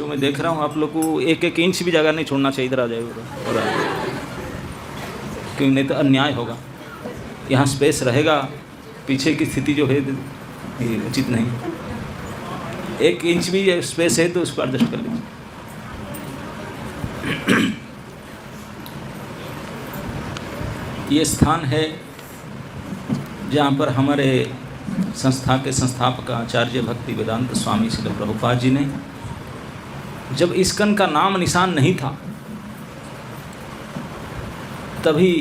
जो मैं देख रहा हूँ आप लोग को एक एक इंच भी जगह नहीं छोड़ना चाहिए, इधर आ जाए और क्योंकि नहीं तो अन्याय होगा। यहाँ स्पेस रहेगा, पीछे की स्थिति जो है ये उचित नहीं। एक इंच भी स्पेस है तो उसको एडजस्ट कर लीजिए। ये स्थान है जहाँ पर हमारे संस्था के संस्थापक आचार्य भक्ति वेदांत स्वामी श्री प्रभुपाद जी ने, जब इस्कन का नाम निशान नहीं था, तभी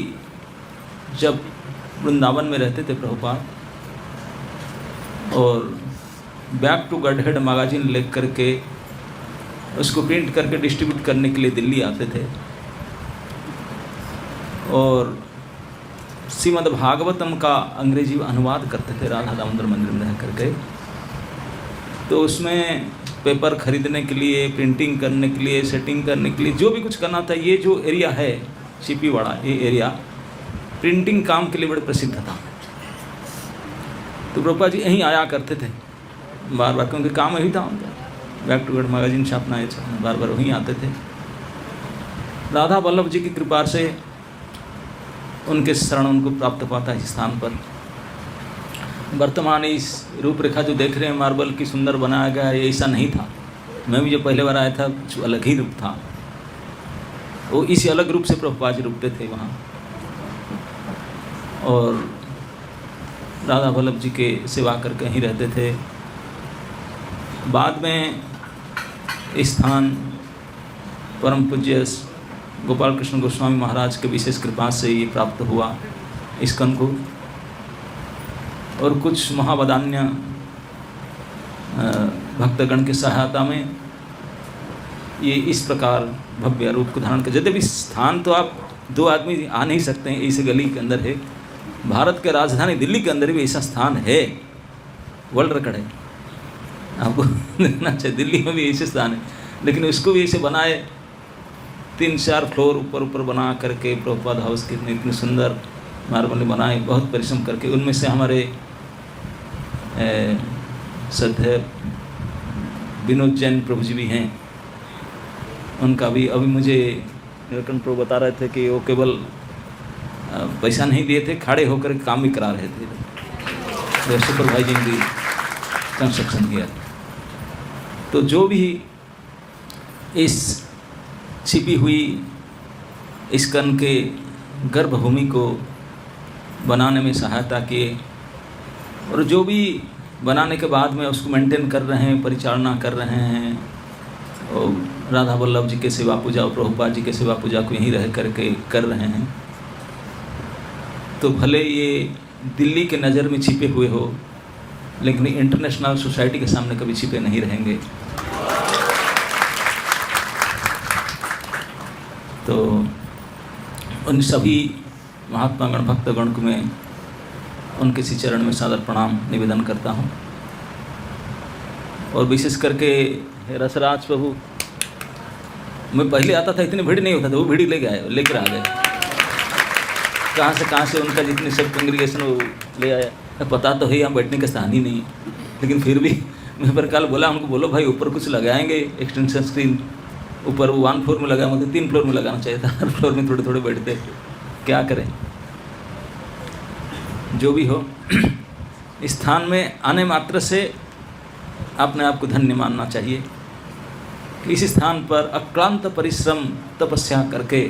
जब वृंदावन में रहते थे प्रभुपाद, और बैक टू गॉडहेड मैगजीन लिख करके उसको प्रिंट करके डिस्ट्रीब्यूट करने के लिए दिल्ली आते थे, और श्रीमद् भागवतम का अंग्रेजी अनुवाद करते थे राधा दामोदर मंदिर में रह करके। तो उसमें पेपर खरीदने के लिए, प्रिंटिंग करने के लिए, सेटिंग करने के लिए, जो भी कुछ करना था, ये जो एरिया है चिपीवाड़ा, ये एरिया प्रिंटिंग काम के लिए बड़े प्रसिद्ध था। तो प्रभुपाद जी यहीं आया करते थे बार बार, क्योंकि काम यही था उनका, बैक टू गॉड मैगजीन छापना है, बार बार वहीं आते थे। राधा वल्लभ जी की कृपा से उनके शरण उनको प्राप्त पाता है इस स्थान पर। वर्तमान इस रूपरेखा जो देख रहे हैं मार्बल की सुंदर बनाया गया है, ऐसा नहीं था। मैं भी जब पहले बार आया था कुछ अलग ही रूप था, वो इसी अलग रूप से प्रभुपाद जी रुकते थे वहाँ, और राधा वल्लभ जी के सेवा करके यहीं रहते थे। बाद में इस स्थान परम पूज्य गोपाल कृष्ण गोस्वामी महाराज के विशेष कृपा से ये प्राप्त हुआ इस्कन को, और कुछ महावदान्य भक्तगण की सहायता में ये इस प्रकार भव्य रूप को धारण कर। यद्यपि स्थान तो आप दो आदमी आ नहीं सकते हैं, इस गली के अंदर है, भारत के राजधानी दिल्ली के अंदर भी ऐसा स्थान है, वर्ल्ड रिकॉर्ड है, आपको देखना चाहिए। दिल्ली में भी ऐसे स्थान है, लेकिन उसको भी ऐसे बनाए 3-4 फ्लोर ऊपर बना करके प्रभुपाद हाउस के इतने सुंदर मार्बल बनाए, बहुत परिश्रम करके। उनमें से हमारे श्रद्धेय विनोद जैन प्रभु जी भी हैं, उनका भी अभी मुझे निरकन प्रभु बता रहे थे कि वो केवल पैसा नहीं दिए थे, खड़े होकर काम भी करा रहे थे, सुपरवाइजिंग भी कंस्ट्रक्शन किया। तो जो भी इस छिपी हुई इस्कन के गर्भभूमि को बनाने में सहायता किए, और जो भी बनाने के बाद में उसको मेंटेन कर रहे हैं, परिचालना कर रहे हैं, और राधा वल्लभ जी के सेवा पूजा और प्रभुपाद जी के सेवा पूजा को यहीं रह करके कर रहे हैं। तो भले ये दिल्ली के नज़र में छिपे हुए हो, लेकिन इंटरनेशनल सोसाइटी के सामने कभी छिपे नहीं रहेंगे। तो उन सभी महात्मागण भक्तगण को मैं उनके श्री चरण में सादर प्रणाम निवेदन करता हूँ। और विशेष करके रसराज प्रभु, मैं पहले आता था इतनी भीड़ नहीं होता था, वो भीड़ लेकर आ गए, कहाँ से उनका जितने सब कंग्रीगेशन वो ले आया। पता तो है यहाँ बैठने का स्थान ही नहीं, लेकिन फिर भी मैं पर कल बोला उनको, बोलो भाई ऊपर कुछ लगाएंगे एक्सटेंशन स्क्रीन, ऊपर वो 1 फ्लोर में लगा, मतलब 3 फ्लोर में लगाना चाहिए था, हर फ्लोर में थोड़े थोड़े बैठते, क्या करें। जो भी हो, स्थान में आने मात्र से अपने आप को धन्य मानना चाहिए कि इस स्थान पर अक्लांत परिश्रम तपस्या करके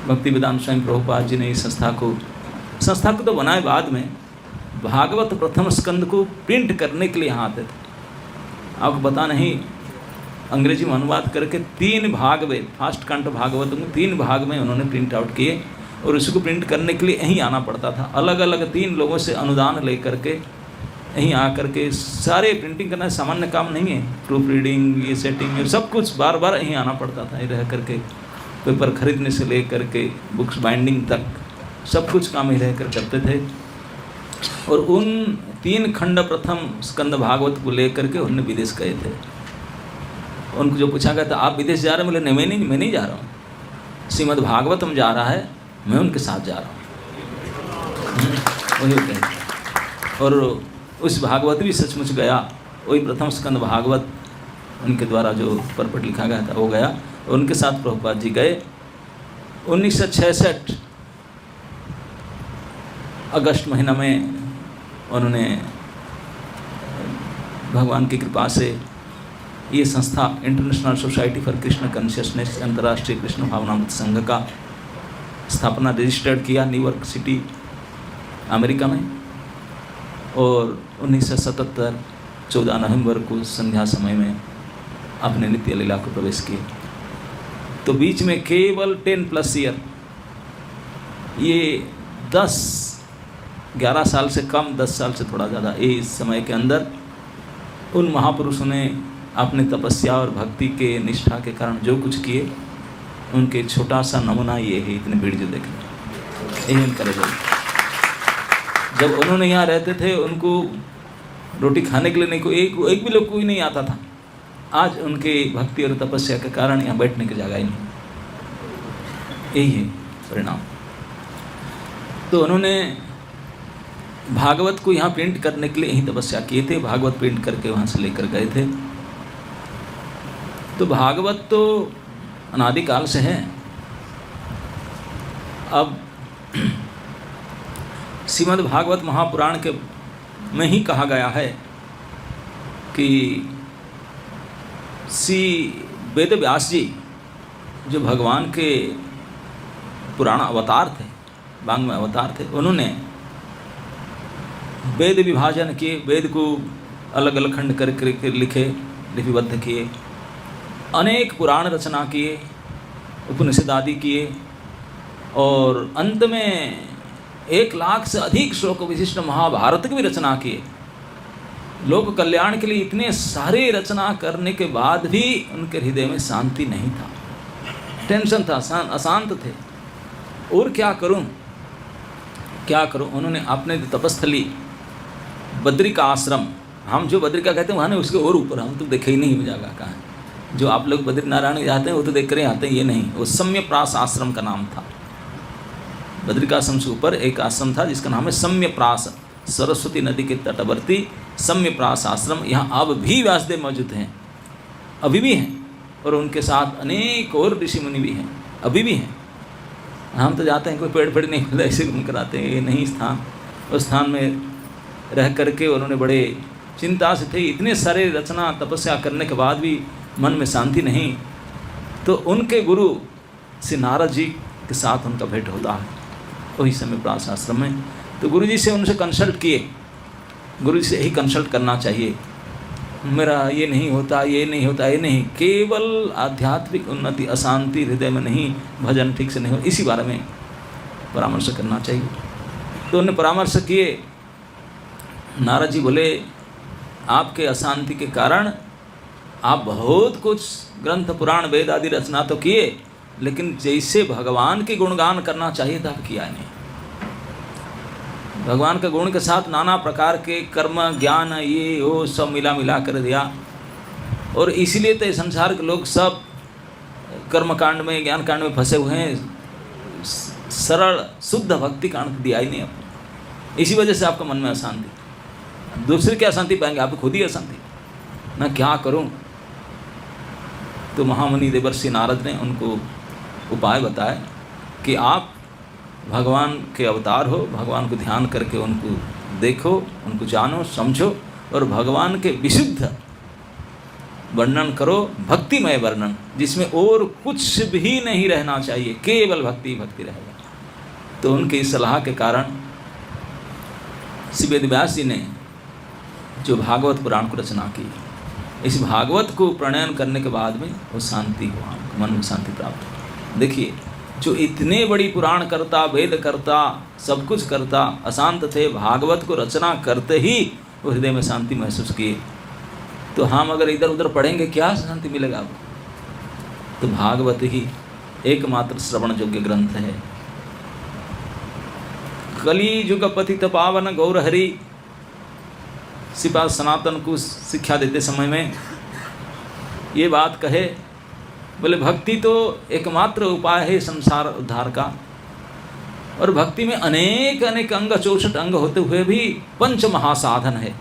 भक्ति वेदांत स्वामी प्रभुपाद जी ने इस संस्था को तो बनाए बाद में, भागवत प्रथम स्कंद को प्रिंट करने के लिए यहाँ आते थे। आपको पता नहीं, अंग्रेजी में अनुवाद करके 3 भाग में, फर्स्ट कंठ भागवत में 3 भाग में उन्होंने प्रिंट आउट किए, और उसको प्रिंट करने के लिए यहीं आना पड़ता था। अलग अलग 3 लोगों से अनुदान ले करके यहीं आकर के सारे प्रिंटिंग करना सामान्य काम नहीं है, प्रूफ रीडिंग, ये सेटिंग, ये सब कुछ बार बार यहीं आना पड़ता था। रह करके पेपर खरीदने से ले करके बुक्स बाइंडिंग तक सब कुछ काम ही रह कर करते थे। और उन 3 खंड प्रथम स्कंद भागवत को ले करके उन्होंने विदेश गए थे। उनको जो पूछा गया था आप विदेश जा रहे हैं, बोले नहीं मैं नहीं जा रहा हूँ, श्रीमद् भागवतम जा रहा है, मैं उनके साथ जा रहा हूँ, वही कहते। और उस भागवत भी सचमुच गया, वही प्रथम स्कंद भागवत उनके द्वारा जो परपट लिखा गया था वो गया। उनके साथ प्रभुपाद जी गए। 1966 अगस्त महीना में उन्होंने भगवान की कृपा से ये संस्था international society for Krishna consciousness, अंतर्राष्ट्रीय कृष्ण भावनामृत संघ का स्थापना रजिस्टर्ड किया न्यूयॉर्क सिटी अमेरिका में। और 1977 14 नवंबर को संध्या समय में अपने नित्य लीला को प्रवेश किए। तो बीच में केवल 10+ ईयर, ये 11 साल से कम, 10 साल से थोड़ा ज़्यादा, ये इस समय के अंदर उन महापुरुषों ने अपने तपस्या और भक्ति के निष्ठा के कारण जो कुछ किए, उनके छोटा सा नमूना ये है। इतने भीड़ जो देख रहे, यही उनका रिजल्ट। जब उन्होंने यहाँ रहते थे, उनको रोटी खाने के लिए नहीं कोई एक भी लोग कोई नहीं आता था। आज उनके भक्ति और तपस्या के कारण यहाँ बैठने की जगह ही नहीं। यही है परिणाम। तो उन्होंने भागवत को यहाँ प्रिंट करने के लिए यही तपस्या किए थे। भागवत प्रिंट करके वहाँ से लेकर गए थे। तो भागवत तो अनादिकाल से है। अब श्रीमद् भागवत महापुराण के में ही कहा गया है कि श्री वेद व्यास जी जो भगवान के पुराण अवतार थे, वांग में अवतार थे, उन्होंने वेद विभाजन किए, वेद को अलग अलग खंड करके लिखे, लिपिबद्ध किए, अनेक पुराण रचना किए, उपनिषद आदि किए, और अंत में 1 लाख से अधिक श्लोक विशिष्ट महाभारत की भी रचना किए। लोक कल्याण के लिए इतने सारे रचना करने के बाद भी उनके हृदय में शांति नहीं था, टेंशन था, अशांत थे। और क्या करूं? उन्होंने अपने तपस्थली बद्रिका आश्रम, हम जो बद्रिका कहते हैं वहाँ नहीं, उसके और ऊपर, हम तो देखे ही नहीं जगह कहाँ है। जो आप लोग बद्रीनारायण जाते हैं वो तो देख कर आते हैं, ये नहीं। वो सम्यप्रास आश्रम का नाम था। बद्रिकाश्रम से ऊपर एक आश्रम था जिसका नाम है सम्यप्रास, सरस्वती नदी के तटवर्ती सम्यप्रास आश्रम। यहाँ अब भी व्यासदेव मौजूद हैं, अभी भी हैं, और उनके साथ अनेक और ऋषि मुनि भी हैं, अभी भी हैं। हम तो जाते हैं, कोई पेड़ नहीं मिलता, ऐसे घूम कर आते हैं। ये नहीं स्थान, उस स्थान में रह करके उन्होंने बड़े चिंता से थे। इतने सारे रचना तपस्या करने के बाद भी मन में शांति नहीं। तो उनके गुरु श्री नारद जी के साथ उनका भेंट होता है वही सम्यप्रास आश्रम में। तो गुरु जी से उनसे कंसल्ट किए, गुरु जी से यही कंसल्ट करना चाहिए, मेरा ये नहीं होता, ये नहीं होता, ये नहीं, केवल आध्यात्मिक उन्नति, अशांति हृदय में नहीं, भजन ठीक से नहीं हो, इसी बारे में परामर्श करना चाहिए। तो उन्होंने परामर्श किए। नारद जी बोले, आपके अशांति के कारण आप बहुत कुछ ग्रंथ पुराण वेद आदि रचना तो किए, लेकिन जैसे भगवान के गुणगान करना चाहिए था आप किया नहीं। भगवान के गुण के साथ नाना प्रकार के कर्म ज्ञान ये वो सब मिला कर दिया। और इसीलिए तो संसार के लोग सब कर्म कांड में, ज्ञान कांड में फंसे हुए हैं, सरल शुद्ध भक्ति कांड दिया ही नहीं आपको। इसी वजह से आपका मन में अशांति, दूसरे क्या अशांति पाएंगे, आप खुद ही अशांति ना। क्या करूं? तो महामुनि देवर्षि नारद ने उनको उपाय बताया कि आप भगवान के अवतार हो, भगवान को ध्यान करके उनको देखो, उनको जानो, समझो, और भगवान के विशुद्ध वर्णन करो, भक्तिमय वर्णन, जिसमें और कुछ भी नहीं रहना चाहिए, केवल भक्ति भक्ति रहेगा। तो उनकी इस सलाह के कारण श्री वेद व्यास जी ने जो भागवत पुराण को रचना की, इस भागवत को प्रणयन करने के बाद में वो शांति हुआ, मन में शांति प्राप्त हुई। देखिए, जो इतने बड़ी पुराण करता, वेद करता, सब कुछ करता, अशांत थे, भागवत को रचना करते ही वो हृदय में शांति महसूस किए। तो हम अगर इधर उधर पढ़ेंगे क्या शांति मिलेगा आपको? तो भागवत ही एकमात्र श्रवण योग्य ग्रंथ है। कली युग पतित पावन गौर हरि श्रीपाद सनातन को शिक्षा देते समय में ये बात कहे, बोले भक्ति तो एकमात्र उपाय है संसार उद्धार का, और भक्ति में अनेक अनेक अंग, 64 अंग होते हुए भी 5 महासाधन है,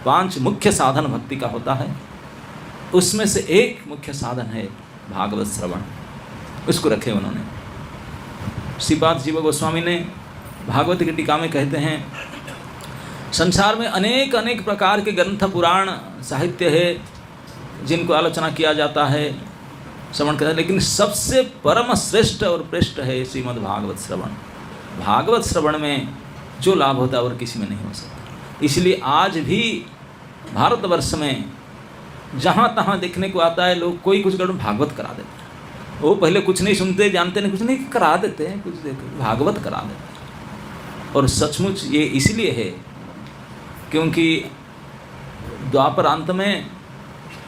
5 मुख्य साधन भक्ति का होता है। उसमें से एक मुख्य साधन है भागवत श्रवण, उसको रखे उन्होंने। श्रीपाद जीव गोस्वामी ने भागवत की टीका में कहते हैं, संसार में अनेक अनेक प्रकार के ग्रंथ पुराण साहित्य है जिनको आलोचना किया जाता है, श्रवण करता है, लेकिन सबसे परम श्रेष्ठ और श्रेष्ठ है श्रीमद् भागवत श्रवण। भागवत श्रवण में जो लाभ होता है और किसी में नहीं हो सकता। इसलिए आज भी भारतवर्ष में जहाँ तहाँ देखने को आता है, लोग कोई कुछ गढ़ भागवत करा देते हैं। वो पहले कुछ नहीं सुनते, जानते नहीं, कुछ नहीं, करा देते हैं, कुछ देखो भागवत करा देते हैं। और सचमुच ये इसलिए है क्योंकि द्वापर अंत में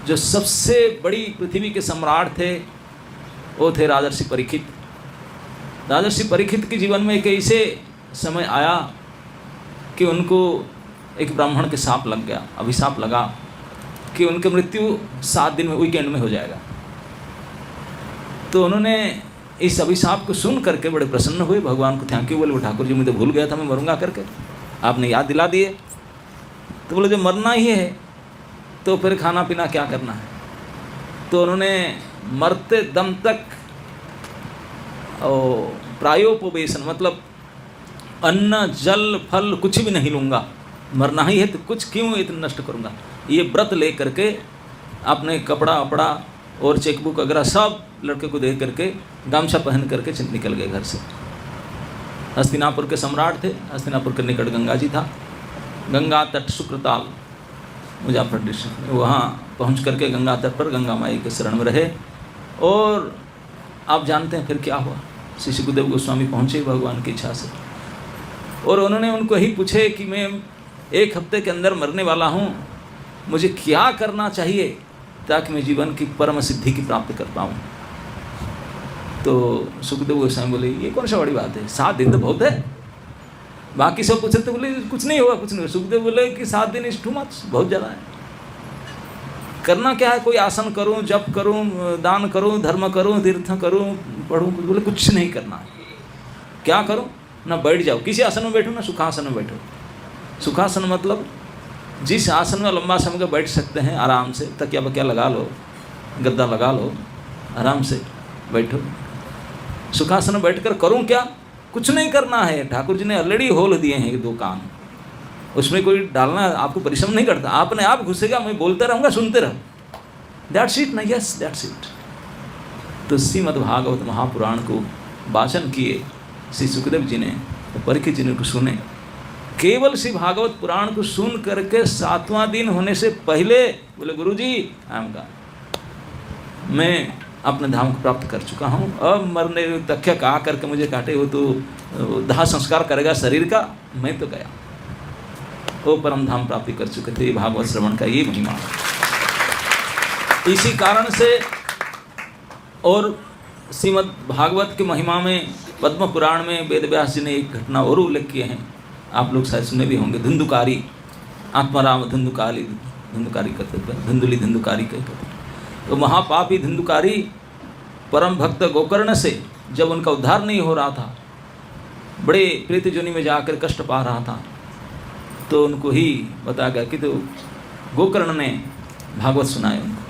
जो सबसे बड़ी पृथ्वी के सम्राट थे वो थे राजर्षि परीक्षित। राजर्षि परीक्षित के जीवन में एक ऐसे समय आया कि उनको एक ब्राह्मण के साप लग गया, अभिशाप लगा कि उनकी मृत्यु 7 दिन में, वीकेंड में हो जाएगा। तो उन्होंने इस अभिशाप को सुन करके बड़े प्रसन्न हुए, भगवान को थैंक यू बोले, ठाकुर जी मुझे भूल गया था मैं मरूंगा करके, आपने याद दिला दिए। तो बोले जब मरना ही है तो फिर खाना पीना क्या करना है। तो उन्होंने मरते दम तक प्रायोपवेशन, मतलब अन्न जल फल कुछ भी नहीं लूँगा, मरना ही है तो कुछ क्यों इतना नष्ट करूँगा, ये व्रत ले करके अपने कपड़ा वपड़ा और चेकबुक वगैरह सब लड़के को दे करके गामछा पहन करके निकल गए घर से। हस्तिनापुर के सम्राट थे, हस्तिनापुर के निकट गंगा जी था, गंगा तट शुक्रताल मुजफ्फर डिस्ट्रिक्ट, वहाँ पहुँच करके गंगा तट पर गंगा माई के शरण में रहे। और आप जानते हैं फिर क्या हुआ, श्री सुखदेव गोस्वामी पहुँचे भगवान की इच्छा से, और उन्होंने उनको यही पूछे कि मैं 1 हफ्ते के अंदर मरने वाला हूँ, मुझे क्या करना चाहिए ताकि मैं जीवन की परम सिद्धि की प्राप्ति कर पाऊँ। तो सुखदेव गोस्वामी बोले ये कौन सा बड़ी बात है, 7 दिन तो बहुत है। बाकी सब पूछे तो बोले कुछ नहीं होगा, कुछ नहीं होगा। सुखदेव बोले कि 7 दिन इज टू मच, बहुत ज़्यादा है। करना क्या है, कोई आसन करूं, जप करूं, दान करूं, धर्म करूं, तीर्थ करूं, पढ़ूं, बोले कुछ नहीं करना है। क्या करूं, ना बैठ जाओ किसी आसन में बैठो, ना सुखासन में बैठो। सुखासन मतलब जिस आसन में लंबा समय बैठ सकते हैं आराम से, तकिया बकिया लगा लो, गद्दा लगा लो, आराम से बैठो। सुखासन में बैठकर करूं क्या, कुछ नहीं करना है। ठाकुर जी ने ऑलरेडी होल दिए हैं 2 कान, उसमें कोई डालना आपको परिश्रम नहीं करता, आपने आप घुसेगा, मैं बोलते रहूँगा, सुनते रहो, दैट्स इट ना, यस दैट्स इट। तो श्रीमद् भागवत महापुराण को वाचन किए श्री सुखदेव जी ने, परीक्षित जी ने को सुने। केवल श्री भागवत पुराण को सुन करके 7वां दिन होने से पहले बोले गुरुजी आई एम गॉन, मैं अपने धाम को प्राप्त कर चुका हूँ, अब मरने तक आ करके मुझे काटे हो तो दाह संस्कार करेगा शरीर का, मैं तो गया। वो परम धाम प्राप्ति कर चुके थे। भागवत श्रवण का ये महिमा। इसी कारण से और श्रीमद् भागवत की महिमा में पद्म पुराण में वेद व्यास जी ने एक घटना और उल्लेख किए हैं, आप लोग शायद सुने भी होंगे। धुंधुकारी, आत्माराम धुंधुकारी कहते थे, धुंधुली धुंधुकारी कहते थे। तो महापापी धुंधुकारी परम भक्त गोकर्ण से जब उनका उद्धार नहीं हो रहा था, बड़े प्रेत योनि में जाकर कष्ट पा रहा था, तो उनको ही बताया गया कि तो गोकर्ण ने भागवत सुनाए उनको,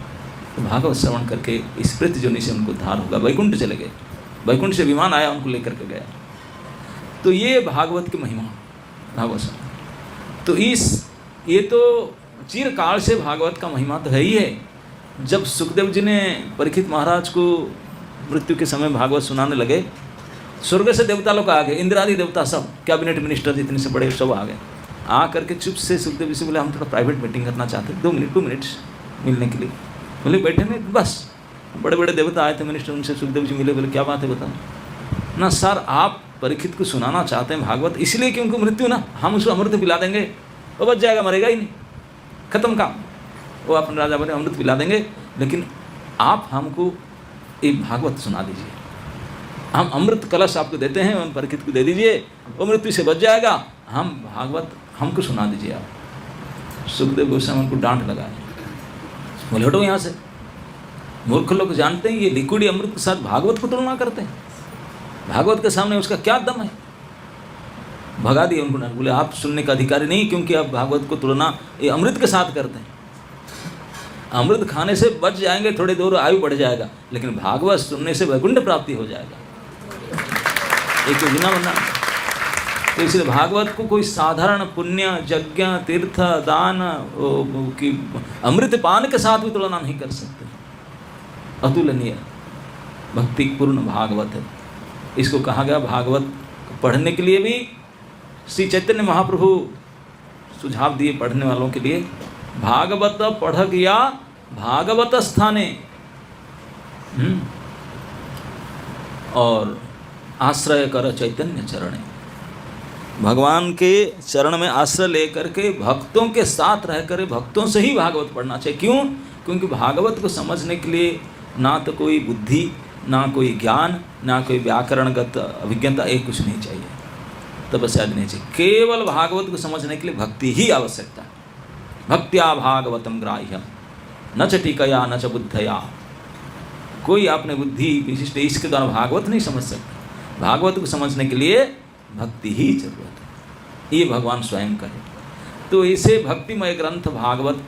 तो भागवत श्रवण करके इस प्रेत योनि से उनको उद्धार होगा, वैकुंठ चले गए, वैकुंठ से विमान आया उनको लेकर के गया। तो ये भागवत की महिमा, भागवत श्रवण। तो ये तो चिरकाल से भागवत का महिमा तो है ही है। जब सुखदेव जी ने परीक्षित महाराज को मृत्यु के समय भागवत सुनाने लगे, स्वर्ग से देवता लोग आ गए, इंद्रादि देवता सब, कैबिनेट मिनिस्टर जितने से बड़े सब आ गए। आ करके चुप से सुखदेव जी से बोले हम थोड़ा प्राइवेट मीटिंग करना चाहते हैं, 2 मिनट्स मिलने के लिए। बोले बैठे नहीं, बस बड़े बड़े देवता आए थे मिनिस्टर, उनसे सुखदेव जी मिले। बोले क्या बात है बताओ ना। सर आप परीक्षित को सुनाना चाहते हैं भागवत, इसलिए कि उनको मृत्यु ना, हम उसको अमृत पिला देंगे, वो बच जाएगा, मरेगा ही नहीं, खत्म काम। वो अपने राजा बने अमृत पिला देंगे, लेकिन आप हमको एक भागवत सुना दीजिए, हम अमृत कलश आपको देते हैं, उन परीक्षित को दे दीजिए, वो मृत्यु से बच जाएगा, हम भागवत हमको सुना दीजिए आप। सुखदेव गोस्वामी उनको डांट लगाए, बोले हटो यहाँ से, मूर्ख लोग जानते हैं ये लिक्विड अमृत के साथ भागवत को तुलना करते हैं, भागवत के सामने उसका क्या दम है। भगा दिए उनको, बोले आप सुनने का अधिकारी नहीं, क्योंकि आप भागवत को तुलना ये अमृत के साथ करते हैं। अमृत खाने से बच जाएंगे, थोड़े दूर आयु बढ़ जाएगा, लेकिन भागवत सुनने से वैकुंठ प्राप्ति हो जाएगा। एक योजना बना। तो इसलिए भागवत को कोई साधारण पुण्य, यज्ञ, तीर्थ, दान की अमृत पान के साथ भी तुलना नहीं कर सकते। अतुलनीय भक्ति पूर्ण भागवत है। इसको कहा गया भागवत पढ़ने के लिए भी श्री चैतन्य महाप्रभु सुझाव दिए पढ़ने वालों के लिए, भागवत पढ़ गया भागवत स्थाने, और आश्रय कर चैतन्य चरणे। भगवान के चरण में आश्रय लेकर के भक्तों के साथ रह कर भक्तों से ही भागवत पढ़ना चाहिए। क्यों? क्योंकि भागवत को समझने के लिए ना तो कोई बुद्धि, ना कोई ज्ञान, ना कोई व्याकरणगत अभिज्ञता, एक कुछ नहीं चाहिए, तपस्या नहीं चाहिए। केवल भागवत को समझने के लिए भक्ति ही आवश्यकता है। भक्त्या भागवतम ग्राह्यम न च टीकया न च बुद्धया। कोई आपने बुद्धि विशिष्ट इसके द्वारा भागवत नहीं समझ सकता। भागवत को समझने के लिए भक्ति ही जरूरत है, ये भगवान स्वयं कहे। तो इसे भक्तिमय ग्रंथ भागवत,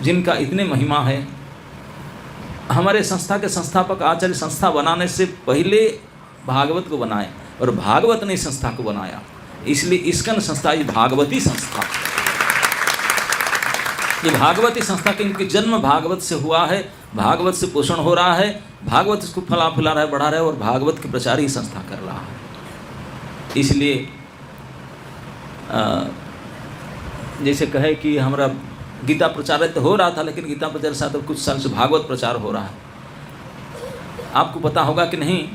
जिनका इतने महिमा है, हमारे संस्था के संस्थापक आचार्य संस्था बनाने से पहले भागवत को बनाए, और भागवत ने संस्था को बनाया, इसलिए इस्कन संस्था ये भागवती संस्था। ये भागवती संस्था के इनके जन्म भागवत से हुआ है, भागवत से पोषण हो रहा है, भागवत इसको फला फुला रहा है, बढ़ा रहा है, और भागवत के प्रचार ही संस्था कर रहा है। इसलिए जैसे कहे कि हमारा गीता प्रचार तो हो रहा था, लेकिन गीता प्रचार के साथ कुछ साल से भागवत प्रचार हो रहा है। आपको पता होगा कि नहीं,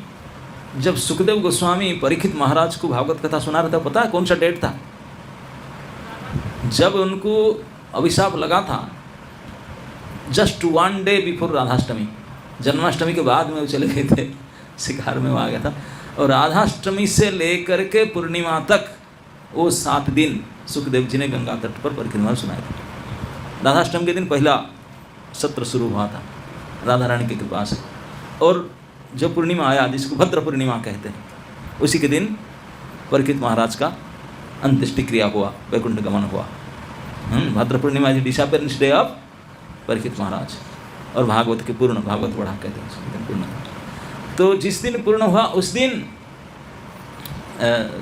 जब सुखदेव गोस्वामी परीक्षित महाराज को भागवत कथा सुना रहा था, पता है कौन सा डेट था? जब उनको अभिशाप लगा था, just 1 day before Radhashtami. Janmashtami के बाद में वो चले गए थे शिकार में, वो आ गया था, और राधाष्टमी से लेकर के पूर्णिमा तक वो 7 दिन सुखदेव जी ने गंगा तट पर परीक्षित महाराज सुनाए थे। राधाष्टमी के दिन पहला सत्र शुरू हुआ था राधा रानी की कृपा से, और जो पूर्णिमा आया जिसको भद्र पूर्णिमा कहते हैं, उसी के दिन परीक्षित महाराज का अंत्येष्टि क्रिया हुआ, वैकुंठ गमन हुआ। Bhadra Purnima is disappearance day of Parikshit Maharaj, और भागवत के पूर्ण, भागवत पढ़ा कहते हैं पूर्ण। तो जिस दिन पूर्ण हुआ उस दिन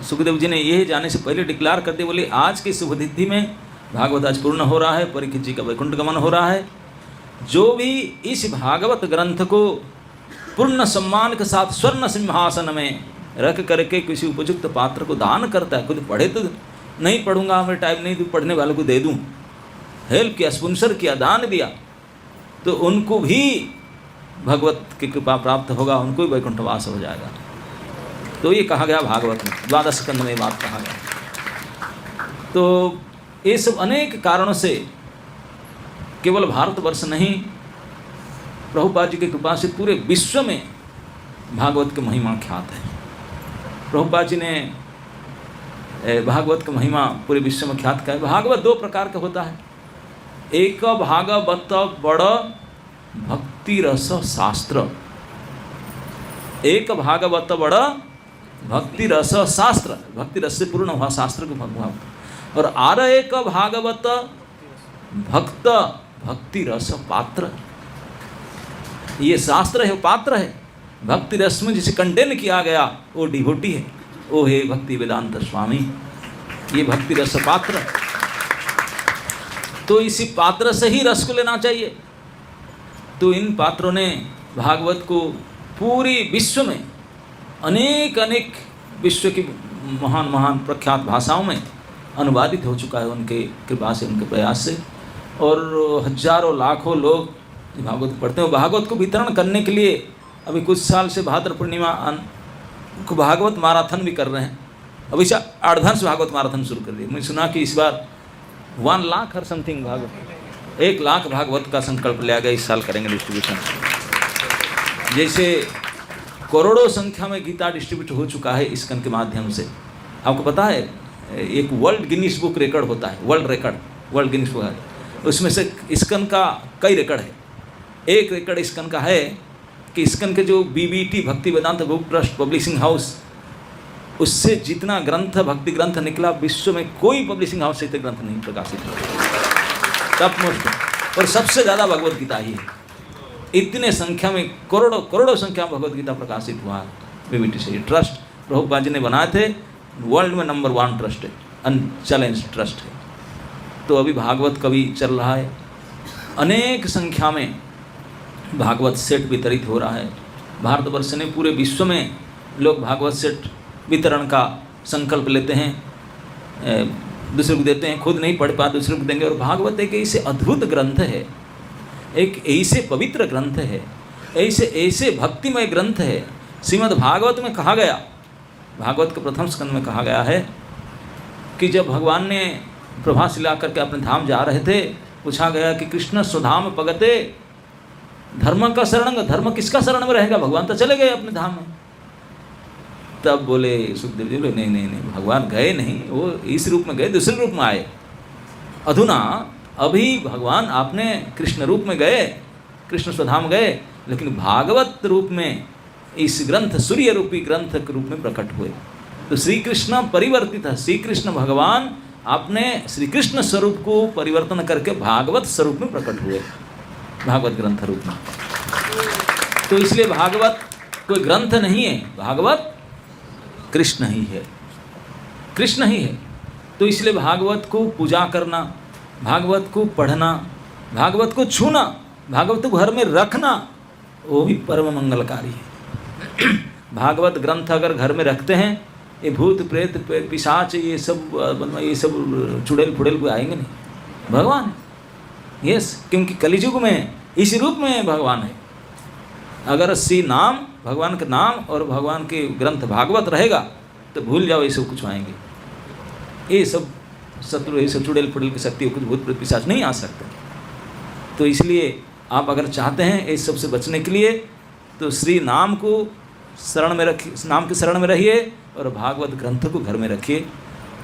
सुखदेव जी ने ये जाने से पहले डिक्लेयर कर दिया, बोले आज की शुभ तिथि में भागवत आज पूर्ण हो रहा है, परीक्षित जी का वैकुंठ गमन हो रहा है। जो भी इस भागवत ग्रंथ को पूर्ण सम्मान के साथ स्वर्ण सिंहासन में रख करके किसी उपयुक्त पात्र को दान करता है, खुद पढ़े तो नहीं पढ़ूंगा, हमें टाइम नहीं, तो पढ़ने वाले को दे दूं, हेल्प किया, स्पॉन्सर किया, दान दिया, तो उनको भी भगवत की कृपा प्राप्त होगा, उनको भी वैकुंठवास हो जाएगा। तो ये कहा गया भागवत में, 12 स्कंद में बात कहा गया। तो ये सब अनेक कारणों से केवल भारतवर्ष नहीं, प्रभुपाद जी की कृपा से पूरे विश्व में भागवत की महिमा ख्यात है। प्रभुपाद जी ने भागवत की महिमा पूरे विश्व में ख्यात का है। भागवत 2 प्रकार का होता है, एक भागवत बड़ भक्ति रस शास्त्र, एक भागवत बड़ भक्ति रस शास्त्र, भक्ति रस से पूर्ण हुआ शास्त्र को भाव, और आर एक भागवत भक्त भक्ति रस पात्र। ये शास्त्र है, पात्र है, भक्ति रस में जिसे कंटेन किया गया वो डिवोटी है, वो है भक्ति वेदांत स्वामी, ये भक्ति रस पात्र। तो इसी पात्र से ही रस को लेना चाहिए। तो इन पात्रों ने भागवत को पूरी विश्व में अनेक अनेक विश्व की महान महान प्रख्यात भाषाओं में अनुवादित हो चुका है उनके कृपा से, उनके प्रयास से, और हजारों लाखों लोग भागवत पढ़ते हैं। भागवत को वितरण करने के लिए अभी कुछ साल से भाद्र पूर्णिमा को भागवत मैराथन भी कर रहे हैं। अभी से 8 भागवत मैराथन शुरू कर दिए। मैं सुना कि इस बार 1 लाख और समथिंग भागवत, 1 लाख भागवत का संकल्प लिया गया, इस साल करेंगे डिस्ट्रीब्यूशन। जैसे करोड़ों संख्या में गीता डिस्ट्रीब्यूट हो चुका है इस्कन के माध्यम से। आपको पता है एक वर्ल्ड गिनीज बुक रिकॉर्ड होता है, वर्ल्ड गिनीज बुक है, उसमें से इस्कन का कई रिकॉर्ड है। एक रिकॉर्ड इस्कन का है कि इस्कन के जो BBT भक्ति वेदांत बुक ट्रस्ट पब्लिशिंग हाउस, उससे जितना ग्रंथ भक्ति ग्रंथ निकला विश्व में कोई पब्लिशिंग हाउस से इतने ग्रंथ नहीं प्रकाशित हुआ। टॉप मोस्ट और सबसे ज़्यादा भगवत गीता ही है। इतने संख्या में करोड़ों करोड़ों संख्या में भगवत गीता प्रकाशित हुआ है बीबीटी से। ये ट्रस्ट प्रभुपाद जी ने बनाए थे, वर्ल्ड में नंबर 1 ट्रस्ट है, अनचैलेंज ट्रस्ट है। तो अभी भागवत कवि चल रहा है, अनेक संख्या में भागवत सेट वितरित हो रहा है। भारतवर्ष ने पूरे विश्व में लोग भागवत सेट वितरण का संकल्प लेते हैं, दूसरे को देते हैं, खुद नहीं पढ़ पा दूसरे को देंगे। और भागवत एक ऐसे अद्भुत ग्रंथ है, एक ऐसे पवित्र ग्रंथ है, ऐसे भक्तिमय ग्रंथ है। श्रीमद् भागवत में कहा गया, भागवत के प्रथम स्कंद में कहा गया है कि जब भगवान ने प्रभास ला करके अपने धाम जा रहे थे, पूछा गया कि कृष्ण स्वधाम पगते, धर्म का शरण, धर्म किसका शरण में रहेगा, भगवान तो चले गए अपने धाम में। तब बोले सुखदेव जी, बोले नहीं नहीं नहीं, भगवान गए नहीं, वो इस रूप में गए, दूसरे रूप में आए। अधुना अभी भगवान आपने कृष्ण रूप में गए, कृष्ण स्वधाम गए, लेकिन भागवत रूप में इस ग्रंथ, सूर्य रूपी ग्रंथ के रूप में प्रकट हुए। तो श्री कृष्ण परिवर्तित है, श्री कृष्ण भगवान आपने श्री कृष्ण स्वरूप को परिवर्तन करके भागवत स्वरूप में प्रकट हुए, भागवत ग्रंथ रूप में। तो इसलिए भागवत कोई ग्रंथ नहीं है, भागवत कृष्ण ही है, कृष्ण ही है। तो इसलिए भागवत को पूजा करना, भागवत को पढ़ना, भागवत को छूना, भागवत को घर में रखना, वो भी परम मंगलकारी है। भागवत ग्रंथ अगर घर में रखते हैं, ये भूत प्रेत पिशाच ये सब चुड़ैल फुड़ैल को आएंगे नहीं, भगवान। यस, क्योंकि कलियुग में इस रूप में भगवान है। अगर श्री नाम, भगवान के नाम और भगवान के ग्रंथ भागवत रहेगा तो भूल जाओ ये सब कुछ आएंगे, ये सब शत्रु, ये सब चुड़ैल फुड़ैल की शक्ति, कुछ भूत प्रेत पिशाच नहीं आ सकते। तो इसलिए आप अगर चाहते हैं इस सब से बचने के लिए, तो श्री नाम को शरण में रखिए, नाम के शरण में रहिए और भागवत ग्रंथ को घर में रखिए।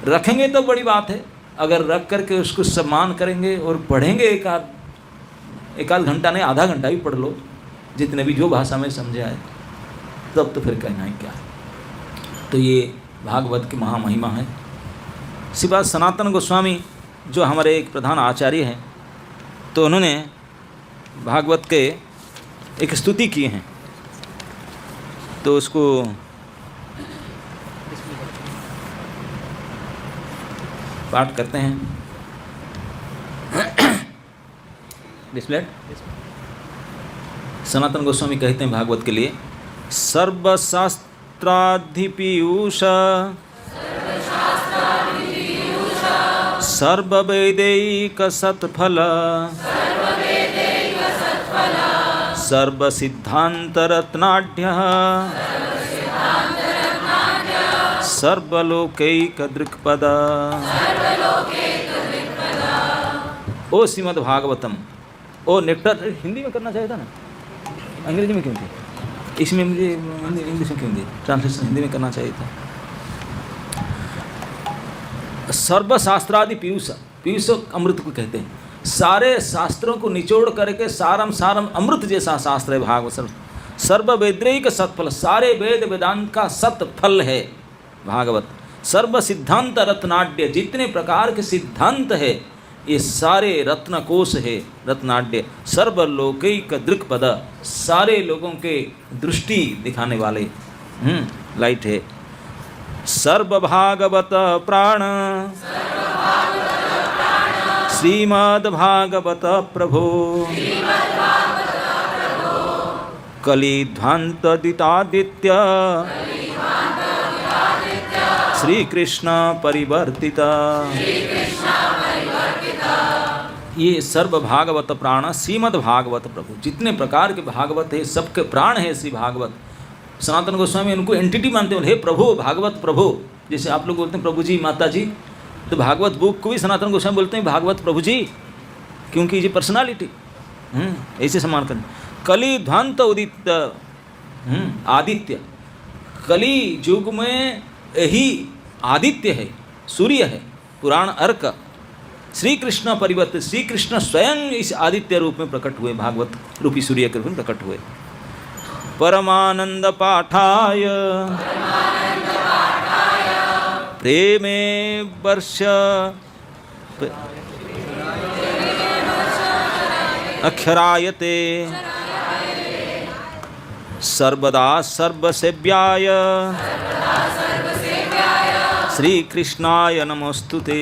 रखेंगे तो बड़ी बात है, अगर रख करके उसको सम्मान करेंगे और पढ़ेंगे, एक आध घंटा नहीं, आधा घंटा भी पढ़ लो, जितने भी जो भाषा में समझे आए, तब तो फिर कहना ही क्या है। तो ये भागवत की महामहिमा है। श्रीपाद सनातन गोस्वामी जो हमारे एक प्रधान आचार्य हैं, तो उन्होंने भागवत के एक स्तुति की हैं, तो उसको पाठ करते हैं। डिस्प्लेड सनातन गोस्वामी कहते हैं भागवत के लिए, सर्वशास्त्राधिपीयूष सर्ववेदैक सत्फल सर्वसिद्धान्तरत्नाढ्यः सर्वलोकैकदृक्पद। ओ श्रीमद् भागवतम, ओ नेक्टर, हिंदी में करना चाहिए था ना, अंग्रेजी में क्यों थी? इसमें मुझे इंग्लिश में क्यों दी? ट्रांसलेशन हिंदी में करना चाहिए था। सर्वशास्त्रादि पीयूष, पीयूष अमृत को कहते हैं। सारे शास्त्रों को निचोड़ करके सारम सारम अमृत जैसा शास्त्र है भागवत। सर्व वेदैक सत्फल, सारे वेद वेदांत का सत्फल है भागवत। सर्व सिद्धांत रत्नाढ्य, जितने प्रकार के सिद्धांत है ये सारे रत्नकोश है, रत्नाढ्य। सर्वलोकैक दृक्पद, सारे लोगों के दृष्टि दिखाने वाले लाइट है। सर्वभागवत प्राण श्रीमद्भागवत प्रभो कलिध्वान्तदितादित्य श्री कृष्ण परिवर्तिता। ये सर्व भागवत प्राण श्रीमद् भागवत प्रभु, जितने प्रकार के भागवत है सबके प्राण है श्री भागवत। सनातन गोस्वामी उनको एंटिटी मानते हैं, हे प्रभु, भागवत प्रभु। जैसे आप लोग बोलते हैं प्रभु जी, माता जी, तो भागवत बुक को भी सनातन गोस्वामी बोलते हैं भागवत प्रभु जी, क्योंकि ये पर्सनालिटी ऐसे सम्मान करें। कली ध्वंत उदित आदित्य, कली युग में यही आदित्य है, सूर्य है, पुराण अर्क। श्री कृष्ण परिवर्तित, श्री कृष्ण स्वयं इस आदित्य रूप में प्रकट हुए, भागवत रूपी सूर्य के रूप में प्रकट हुए। परमानंद पाठाय प्रेमे वर्ष अक्षरायते सर्वदा सर्वसेव्याय श्री कृष्णाय नमोस्तुते।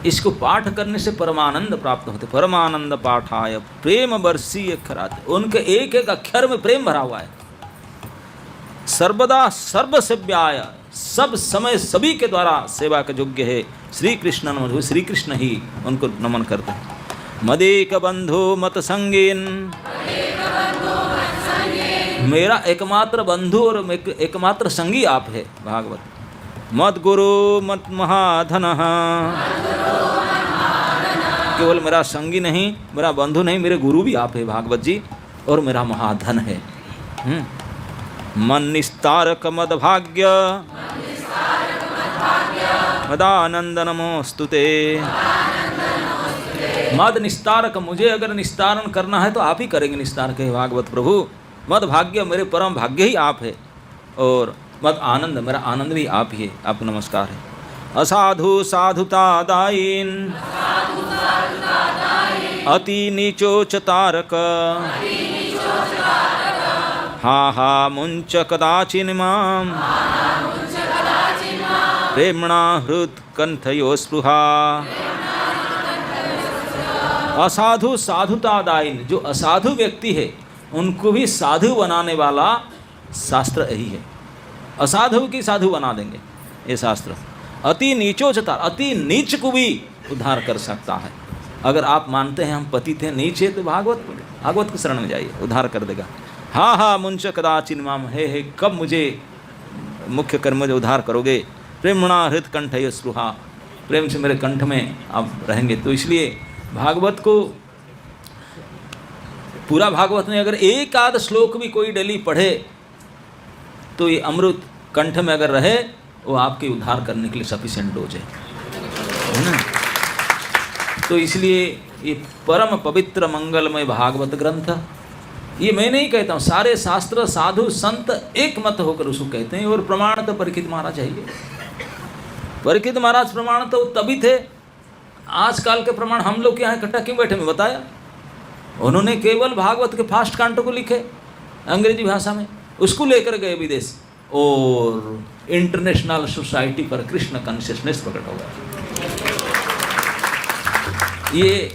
इसको पाठ करने से परमानंद प्राप्त होते। परमानंद पाठाय प्रेम वर्षीय अक्षराते, उनके एक एक अक्षर में प्रेम भरा हुआ है। सर्वदा सर्वसेव्याय, सब समय सभी के द्वारा सेवा के योग्य है। श्री कृष्ण नमः, श्री कृष्ण ही उनको नमन करते हैं। मदेक बंधु मत संगीन, मेरा एकमात्र बंधु और एकमात्र संगी आप है भागवत। मत गुरु मत महाधन, केवल मेरा संगी नहीं, मेरा बंधु नहीं, मेरे गुरु भी आप है भागवत जी, और मेरा महाधन है। मन निस्तारक मद भाग्य मदानंद नमोस्तुते। मद निस्तारक, मुझे अगर निस्तारण करना है तो आप ही करेंगे निस्तार के भागवत प्रभु। मद भाग्य, मेरे परम भाग्य ही आप है, और मद आनंद, मेरा आनंद भी आप ही है। आपको नमस्कार है। असाधु साधुता दायीन अति नीचोच तारक, हा हा मुंच कदाचिन माम प्रेमणा हृत कंठयो स्पृहा। असाधु साधुतादायिन, जो असाधु व्यक्ति है उनको भी साधु बनाने वाला शास्त्र यही है। असाधु की साधु बना देंगे ये शास्त्र। अति नीचोचता, अति नीच को भी उद्धार कर सकता है। अगर आप मानते हैं हम पतित हैं, नीच है, तो भागवत की शरण में जाइए, उद्धार कर देगा। हाँ हाँ मुंच कदाचिन माम, हे कब मुझे मुख्य कर्म में उद्धार करोगे। प्रेमणा हृत कंठय स्पृहा, प्रेम से मेरे कंठ में आप रहेंगे। तो इसलिए भागवत को, पूरा भागवत में अगर एक आध श्लोक भी कोई डेली पढ़े तो ये अमृत कंठ में अगर रहे, वो आपके उद्धार करने के लिए सफिशिएंट डोज है ना। तो इसलिए ये परम पवित्र मंगलमय भागवत ग्रंथ, ये मैं नहीं कहता हूँ, सारे शास्त्र साधु संत एक मत होकर उसको कहते हैं। और प्रमाण तो परीक्षित महाराज चाहिए। परीक्षित महाराज प्रमाण तो तभी थे, आजकल के प्रमाण हम लोग के यहाँ इकट्ठा क्यों बैठे, में बताया। उन्होंने केवल भागवत के फास्ट कांटो को लिखे अंग्रेजी भाषा में, उसको लेकर गए विदेश, और इंटरनेशनल सोसाइटी पर कृष्ण कॉन्शियसनेस प्रकट हो गया। ये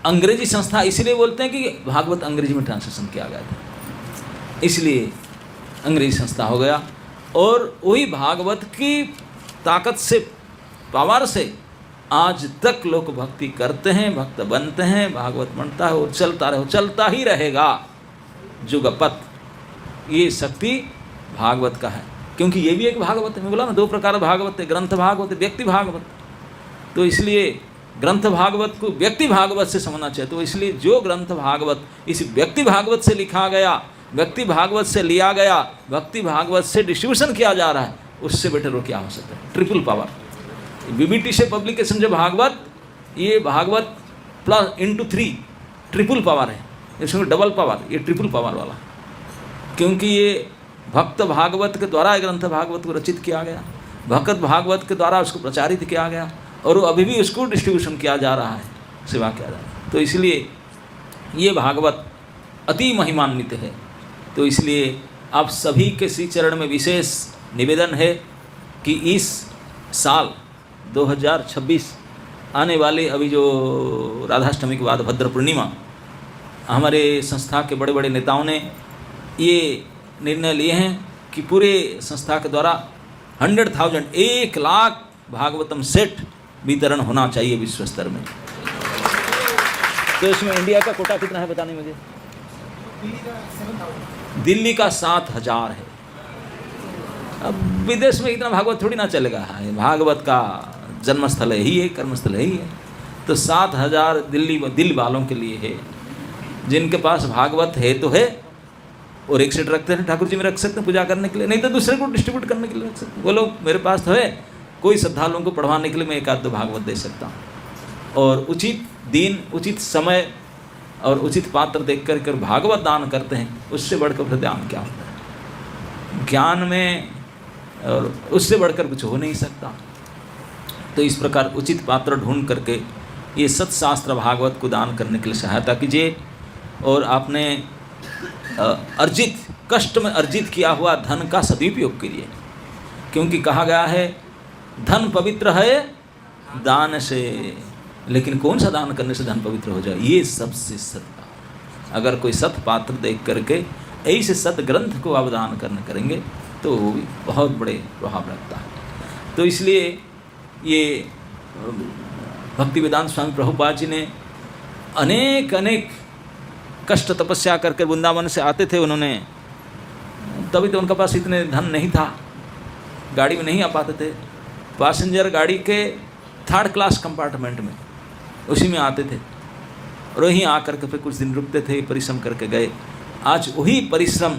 अंग्रेजी संस्था इसलिए बोलते हैं कि भागवत अंग्रेजी में ट्रांसलेशन किया गया था, इसलिए अंग्रेजी संस्था हो गया। और वही भागवत की ताकत से, पावर से आज तक लोग भक्ति करते हैं, भक्त बनते हैं, भागवत बनता है और चलता रहे, चलता ही रहेगा जुगपत। ये शक्ति भागवत का है, क्योंकि ये भी एक भागवत है। मैं बोला ना, दो प्रकार भागवत है, ग्रंथ भागवत है, व्यक्ति भागवत। तो इसलिए ग्रंथ भागवत को व्यक्ति भागवत से समझना चाहिए। तो इसलिए जो ग्रंथ भागवत इस व्यक्ति भागवत से लिखा गया, व्यक्ति भागवत से लिया गया, व्यक्ति भागवत से डिस्ट्रीब्यूशन किया जा रहा है, उससे बेटर वो क्या हो सकता है। Triple power. बीबीटी से पब्लिकेशन जो भागवत, ये भागवत प्लस इंटू 3 ट्रिपल पावर है, इसमें डबल पावर, ये ट्रिपल पावर वाला, क्योंकि ये भक्त भागवत के द्वारा ग्रंथ भागवत को रचित किया गया, भक्त भागवत के द्वारा उसको प्रचारित किया गया, और अभी भी उसको डिस्ट्रीब्यूशन किया जा रहा है, सेवा किया जा रहा है। तो इसलिए ये भागवत अति महिमान्वित है। तो इसलिए आप सभी के श्री चरण में विशेष निवेदन है कि इस साल 2026 आने वाले, अभी जो राधाष्टमी के बाद भद्र पूर्णिमा, हमारे संस्था के बड़े बड़े नेताओं ने ये निर्णय लिए हैं कि पूरे संस्था के द्वारा 100,000 1 लाख भागवतम सेट वितरण होना चाहिए विश्व स्तर में। तो इसमें इंडिया का कोटा कितना है बताने मुझे? दिल्ली का 7,000 है। अब विदेश में इतना भागवत थोड़ी ना चलेगा, भागवत का जन्मस्थल यही है, कर्मस्थल यही है। तो 7,000 दिल्ली वालों के लिए है, जिनके पास भागवत है तो है, और एक सेट रखते हैं ठाकुर जी में रख सकते हैं पूजा करने के लिए, नहीं तो दूसरे को डिस्ट्रीब्यूट करने के लिए रख सकते हैं। बोलो मेरे पास तो है, कोई श्रद्धालुओं को पढ़वाने के लिए मैं एक आध दो भागवत दे सकता हूँ। और उचित दिन, उचित समय और उचित पात्र देख कर भागवत दान करते हैं, उससे बढ़कर फिर दान क्या होता है ज्ञान में, और उससे बढ़कर कुछ हो नहीं सकता। तो इस प्रकार उचित पात्र ढूंढ करके ये सत्शास्त्र भागवत को दान करने के लिए सहायता कीजिए। और आपने अर्जित कष्ट में अर्जित किया हुआ धन का सदुपयोग कीजिए, क्योंकि कहा गया है धन पवित्र है दान से। लेकिन कौन सा दान करने से धन पवित्र हो जाए? ये सबसे सत्य। अगर कोई सत पात्र देख करके ऐसे सत ग्रंथ को आप दान करेंगे तो वो भी बहुत बड़े प्रभाव रखता है। तो इसलिए ये भक्ति वेदांत स्वामी प्रभुपाद जी ने अनेक कष्ट तपस्या करके वृंदावन से आते थे। उन्होंने तभी तो उनके पास इतने धन नहीं था, गाड़ी में नहीं आ पाते थे, पैसेंजर गाड़ी के 3rd क्लास कंपार्टमेंट में उसी में आते थे और वहीं आकर के फिर कुछ दिन रुकते थे, परिश्रम करके गए। आज वही परिश्रम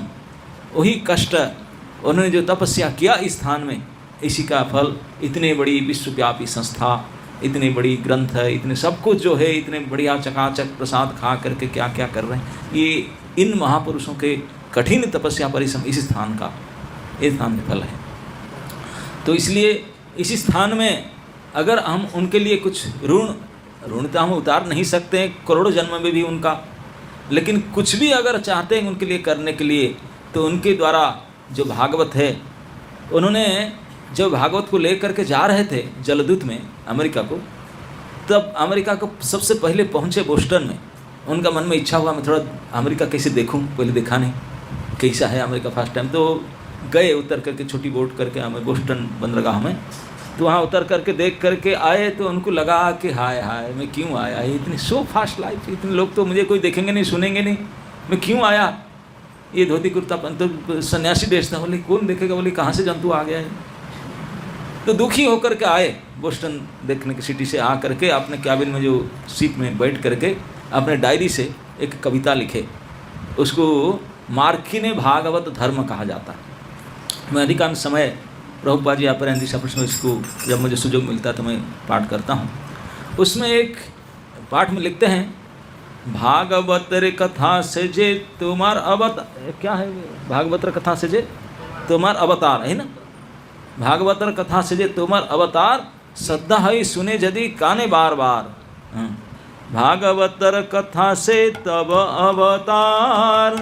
वही कष्ट उन्होंने जो तपस्या किया इस स्थान में, इसी का फल इतनी बड़ी विश्वव्यापी संस्था, इतनी बड़ी ग्रंथ है, इतने सब कुछ जो है, इतने बढ़िया चकाचक प्रसाद खा करके क्या क्या कर रहे हैं। ये इन महापुरुषों के कठिन तपस्या परिश्रम इस स्थान का फल है। तो इसलिए इस स्थान में अगर हम उनके लिए कुछ ऋण तो हम उतार नहीं सकते हैं करोड़ों जन्म में भी उनका, लेकिन कुछ भी अगर चाहते हैं उनके लिए करने के लिए तो उनके द्वारा जो भागवत है, उन्होंने जब भागवत को लेकर के जा रहे थे जलदूत में अमेरिका को, तब अमेरिका को सबसे पहले पहुंचे बोस्टन में। उनका मन में इच्छा हुआ मैं थोड़ा अमेरिका कैसे देखूं, पहले देखा नहीं कैसा है अमेरिका फर्स्ट टाइम। तो गए उतर करके छोटी बोट करके हमें बोस्टन बंदरगाह में, तो वहाँ उतर करके देख करके आए तो उनको लगा कि हाय हाय मैं क्यों आया, इतनी सो फास्ट लाइफ, इतने लोग तो मुझे कोई देखेंगे नहीं सुनेंगे नहीं, मैं क्यों आया, ये धोती कुर्ता तो सन्यासी देश था। बोले कौन देखेगा, बोले कहाँ से जंतु आ गया है। तो दुखी होकर के आए बोस्टन देखने की सिटी से, आ करके अपने कैबिन में जो सीट में बैठ करके अपने डायरी से एक कविता लिखे, उसको मार्किने भागवत धर्म कहा जाता है। मैं अधिकांश समय प्रभुपाद जी अपरेंद्र में इसको जब मुझे सुयोग मिलता है तो मैं पाठ करता हूँ। उसमें एक पाठ में लिखते हैं, भागवत कथा से जे तुम्हार अवतार, क्या है भागवत कथा से जे तुम्हार अवतार है ना, भागवत कथा से जे तुम्हार अवतार श्रद्धा है सुने यदि काने बार बार, भागवत कथा से तब अवतार,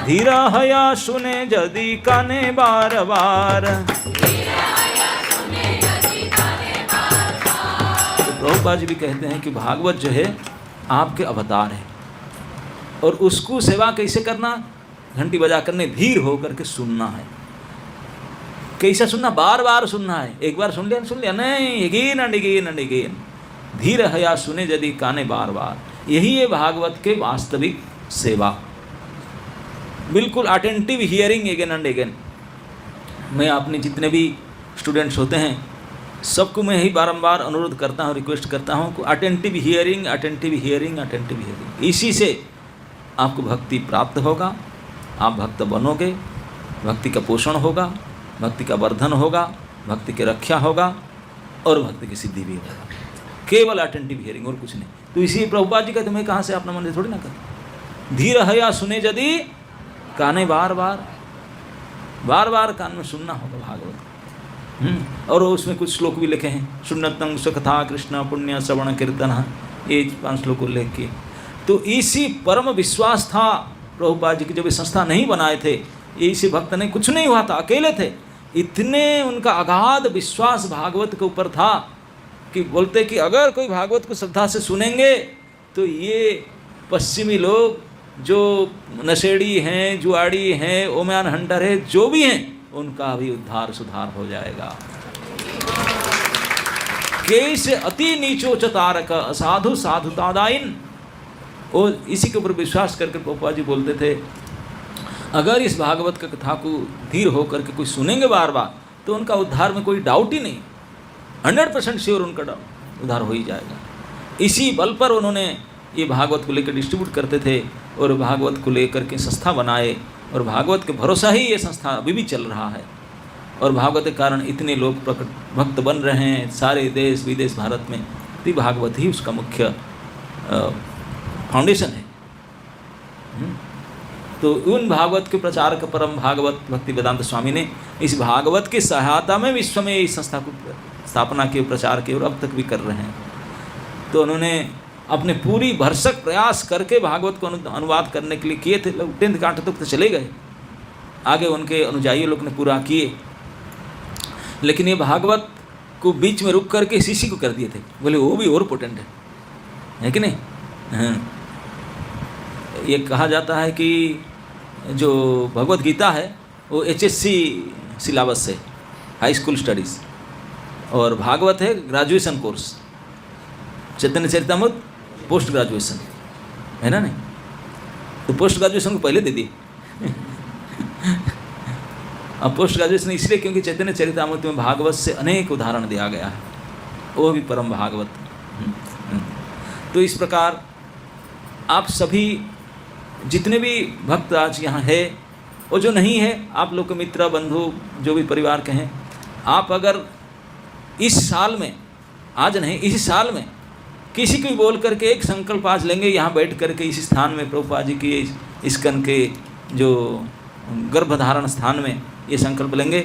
धीरा हया सुने यदि काने बार बार। प्रभुपाद जी भी कहते हैं कि भागवत जो है आपके अवतार है, और उसको सेवा कैसे करना, घंटी बजा करने धीर होकर के सुनना है। कैसा सुनना, बार बार सुनना है, एक बार सुन लिया नहीं, अगेन एंड अगेन, धीर हया सुने यदि काने बार बार। यही है भागवत के वास्तविक सेवा, बिल्कुल attentive hearing again and again. मैं अपने जितने भी स्टूडेंट्स होते हैं सबको मैं यही बारंबार अनुरोध करता हूँ, रिक्वेस्ट करता हूँ कि attentive hearing, attentive hearing, attentive hearing. इसी से आपको भक्ति प्राप्त होगा, आप भक्त बनोगे, भक्ति का पोषण होगा, भक्ति का वर्धन होगा, भक्ति की रक्षा होगा और भक्ति की सिद्धि भी होगा। केवल अटेंटिव हियरिंग और कुछ नहीं। तो इसी प्रभुपाद जी कहते मैं कहाँ से अपना मन थोड़ी ना कर, धीर हया सुने यदि काने बार बार कान में सुनना होगा भागवत। और उसमें कुछ श्लोक भी लिखे हैं, सुन्नतं सुकथा कृष्ण पुण्य श्रवण कीर्तन, ये 5 श्लोक उल्लेख किए। तो इसी परम विश्वास था प्रभुपाद जी की, जब ये संस्था नहीं बनाए थे, इसी भक्त ने कुछ नहीं हुआ था, अकेले थे, इतने उनका अगाध विश्वास भागवत के ऊपर था कि बोलते कि अगर कोई भागवत को श्रद्धा से सुनेंगे तो ये पश्चिमी लोग जो नशेड़ी हैं, जुआड़ी हैं, ओम्यान हंटर है, जो भी हैं, उनका भी उद्धार सुधार हो जाएगा। कैसे अति नीचो चतारक असाधु साधुतादाइन। और इसी के ऊपर विश्वास करके प्रभुपाद जी बोलते थे, अगर इस भागवत का कथा को धीर होकर के कोई सुनेंगे बार बार तो उनका उद्धार में कोई डाउट ही नहीं, 100% श्योर उनका उद्धार हो ही जाएगा। इसी बल पर उन्होंने ये भागवत को लेकर डिस्ट्रीब्यूट करते थे और भागवत को लेकर के संस्था बनाए, और भागवत के भरोसा ही ये संस्था अभी भी चल रहा है। और भागवत के कारण इतने लोग भक्त बन रहे हैं सारे देश विदेश भारत में, तो भागवत ही उसका मुख्य फाउंडेशन है। तो उन भागवत के प्रचारक परम भागवत भक्ति वेदांत स्वामी ने इस भागवत की सहायता में विश्व में इस संस्था को स्थापना की, प्रचार की और अब तक भी कर रहे हैं। तो उन्होंने अपने पूरी भरसक प्रयास करके भागवत को अनुवाद करने के लिए किए थे। लोग 10th कांठ तक तो चले गए, आगे उनके अनुयायी लोग ने पूरा किए, लेकिन ये भागवत को बीच में रुक करके शिशि को कर दिए थे। बोले वो भी और पोटेंट है कि नहीं? हाँ। ये कहा जाता है कि जो भगवत गीता है वो HSC सिलेबस है, हाई स्कूल स्टडीज़, और भागवत है ग्रेजुएशन कोर्स। चैतन्य चरितामृत पोस्ट ग्रेजुएशन है ना, नहीं? तो पोस्ट ग्रेजुएशन को पहले दे दिए। अब पोस्ट ग्रेजुएशन इसलिए क्योंकि चैतन्य चरितामृत में भागवत से अनेक उदाहरण दिया गया है, वो भी परम भागवत। तो इस प्रकार आप सभी जितने भी भक्त आज यहाँ है और जो नहीं है, आप लोग के मित्र बंधु जो भी परिवार के हैं, आप अगर इस साल में, आज नहीं इस साल में किसी को भी बोल करके एक संकल्प आज लेंगे, यहाँ बैठ करके इस स्थान में प्रभुपाद जी की इस्कन के जो गर्भधारण स्थान में ये संकल्प लेंगे,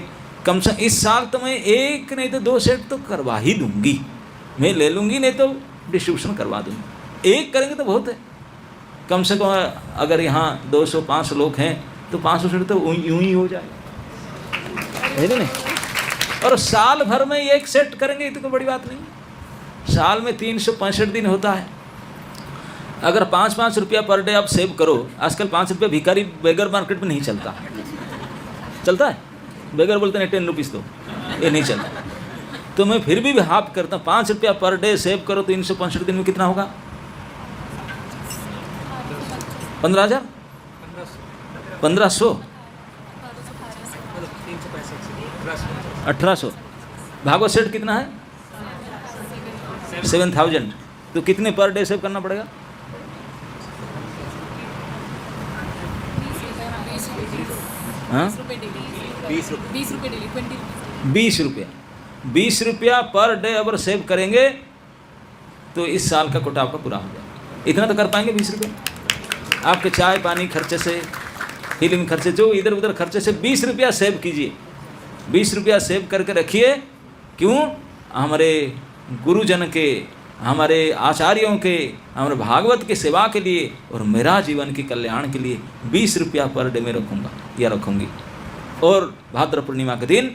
कम से इस साल तो मैं एक नहीं तो 2 सेट तो करवा ही दूंगी, मैं ले लूँगी, नहीं तो डिस्ट्रीब्यूशन करवा दूँगी। एक करेंगे तो बहुत है, कम से कम अगर यहाँ 205 लोग हैं तो 500 सेट तो यूँ ही हो जाए, है नहीं? और साल भर में एक सेट करेंगे तो कोई बड़ी बात नहीं। साल में 365 दिन होता है। अगर 5-5 रुपया पर डे आप सेव करो, आजकल 5 रुपया भिखारी बेगर मार्केट में नहीं चलता, चलता है? बेगर बोलते हैं 10 रुपीज़, तो ये नहीं चलता। तो मैं फिर भी हाफ करता हूँ, 5 रुपया पर डे सेव करो तो 365 दिन में कितना होगा? 15,000, 1500, 1800। भागवत सेट कितना है? 7,000। तो कितने पर डे सेव करना पड़ेगा? हाँ, 20 रुपया पर डे अगर सेव करेंगे तो इस साल का कोटा आपका पूरा हो जाएगा। इतना तो कर पाएंगे 20 रुपये आपके चाय पानी खर्चे से, फिल्म खर्चे, जो इधर उधर खर्चे से 20 रुपया सेव कीजिए। 20 रुपया सेव करके रखिए। क्यों? हमारे गुरुजन के, हमारे आचार्यों के, हमारे भागवत की सेवा के लिए और मेरा जीवन के कल्याण के लिए 20 रुपया पर डे में रखूँगा या रखूँगी। और भाद्र पूर्णिमा के दिन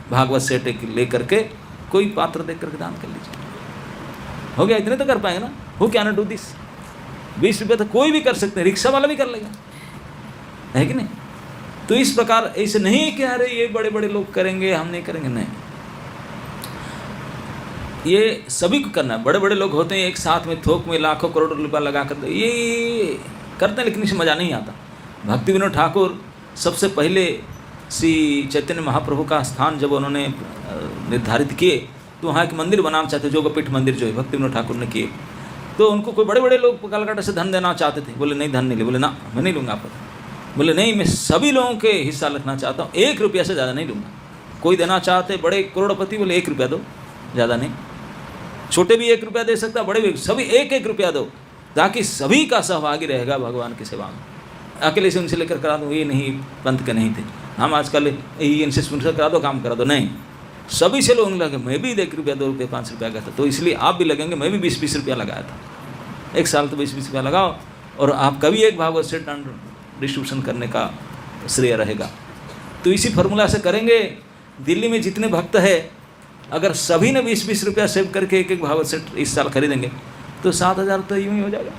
भागवत सेट ले करके कोई पात्र दे करके दान कर लीजिए। हो गया, इतने तो कर पाएंगे ना। Who can not do this? 20 रुपये तो कोई भी कर सकते हैं, रिक्शा वाला भी कर लेगा, है कि नहीं? तो इस प्रकार ऐसे नहीं कि अरे ये बड़े बड़े लोग करेंगे हम नहीं करेंगे, नहीं, ये सभी को करना है। बड़े बड़े लोग होते हैं एक साथ में थोक में लाखों करोड़ों रुपया लगा कर ये करते हैं, लेकिन इसमें मज़ा नहीं आता। भक्ति विनोद ठाकुर सबसे पहले श्री चैतन्य महाप्रभु का स्थान जब उन्होंने निर्धारित किए तो वहाँ एक मंदिर बनाना चाहते, जोगपीठ मंदिर जो है भक्ति विनोद ठाकुर ने किए। तो उनको कोई बड़े बड़े लोग कलकत्ता से धन देना चाहते थे, बोले नहीं धन नहीं ले, बोले ना मैं नहीं लूँगा आपको। बोले नहीं, मैं सभी लोगों के हिस्सा रखना चाहता हूँ, 1 रुपया से ज़्यादा नहीं लूँगा। कोई देना चाहते बड़े करोड़पति, बोले 1 रुपया दो, ज़्यादा नहीं। छोटे भी 1 रुपया दे सकता, बड़े भी, सभी 1-1 रुपया दो, ताकि सभी का सहभागी रहेगा भगवान की सेवा में। अकेले से उनसे लेकर करा दो, ये नहीं पंथ के नहीं थे हम, आजकल यही इनसे स्पॉन्सर करा दो, काम करा दो, नहीं, सभी से लोग लगे। मैं भी 1 रुपया 2 रुपया 5 रुपया का था, तो इसलिए आप भी लगेंगे। मैं भी 20-20 रुपया लगाया था, एक साल तो 20-20 रुपया लगाओ और आपका भी एक भागवत सेट डिस्ट्रीब्यूशन करने का श्रेय रहेगा। तो इसी फार्मूला से करेंगे। दिल्ली में जितने भक्त है, अगर सभी ने 20-20 रुपया सेव करके एक भागवत सेट इस साल खरीदेंगे तो 7,000 तो यूँ ही हो जाएगा।